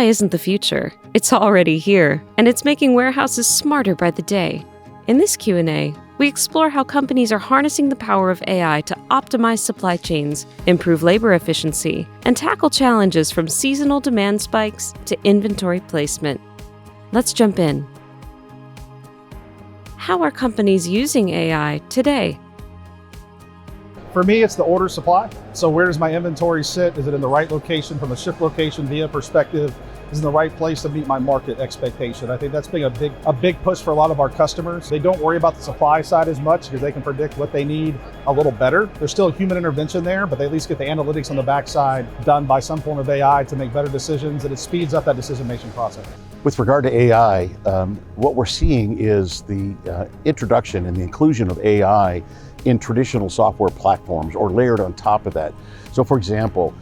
AI isn't the future. It's already here, and it's making warehouses smarter by the day. In this Q&A, we explore how companies are harnessing the power of AI to optimize supply chains, improve labor efficiency, and tackle challenges from seasonal demand spikes to inventory placement. Let's jump in. How are companies using AI today? For me, it's the order supply. So where does my inventory sit? Is it in the right location from a ship location via perspective? Is it in the right place to meet my market expectation? I think that's been a big push for a lot of our customers. They don't worry about the supply side as much because they can predict what they need a little better. There's still human intervention there, but they at least get the analytics on the backside done by some form of AI to make better decisions, and it speeds up that decision-making process. With regard to AI, what we're seeing is the introduction and the inclusion of AI in traditional software platforms or layered on top of that. So for example,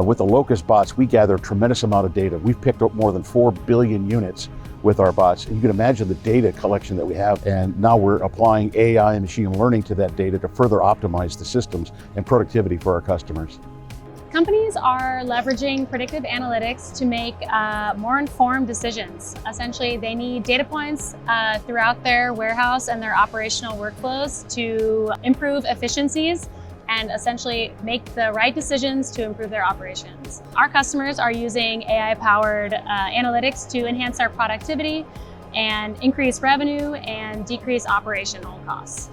with the Locus bots, we gather a tremendous amount of data. We've picked up more than 4 billion units with our bots. And you can imagine the data collection that we have. And now we're applying AI and machine learning to that data to further optimize the systems and productivity for our customers. Companies are leveraging predictive analytics to make more informed decisions. Essentially, they need data points throughout their warehouse and their operational workflows to improve efficiencies and essentially make the right decisions to improve their operations. Our customers are using AI-powered analytics to enhance their productivity and increase revenue and decrease operational costs.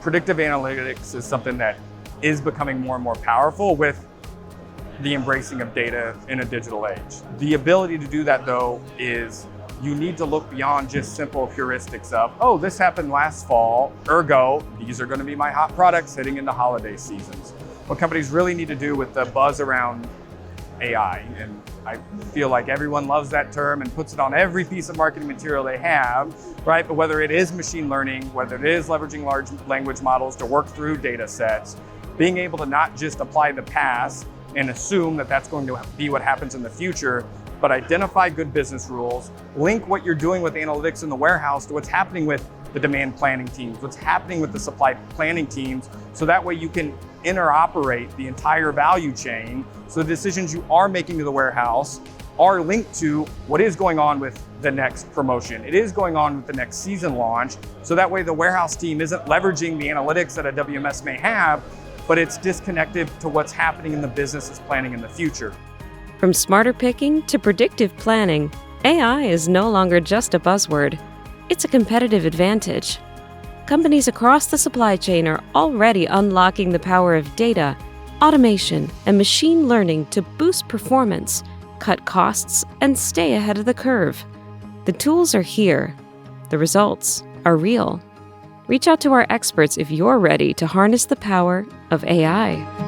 Predictive analytics is something that is becoming more and more powerful with the embracing of data in a digital age. The ability to do that, though, is you need to look beyond just simple heuristics of, oh, this happened last fall, ergo, these are going to be my hot products heading into holiday seasons. What companies really need to do with the buzz around AI, and I feel like everyone loves that term and puts it on every piece of marketing material they have, right? But whether it is machine learning, whether it is leveraging large language models to work through data sets, being able to not just apply the past and assume that that's going to be what happens in the future, but identify good business rules, link what you're doing with analytics in the warehouse to what's happening with the demand planning teams, what's happening with the supply planning teams, so that way you can interoperate the entire value chain so the decisions you are making to the warehouse are linked to what is going on with the next promotion. It is going on with the next season launch, so that way the warehouse team isn't leveraging the analytics that a WMS may have, but it's disconnected to what's happening in the business is planning in the future. From smarter picking to predictive planning, AI is no longer just a buzzword. It's a competitive advantage. Companies across the supply chain are already unlocking the power of data, automation, and machine learning to boost performance, cut costs, and stay ahead of the curve. The tools are here. The results are real. Reach out to our experts if you're ready to harness the power of AI.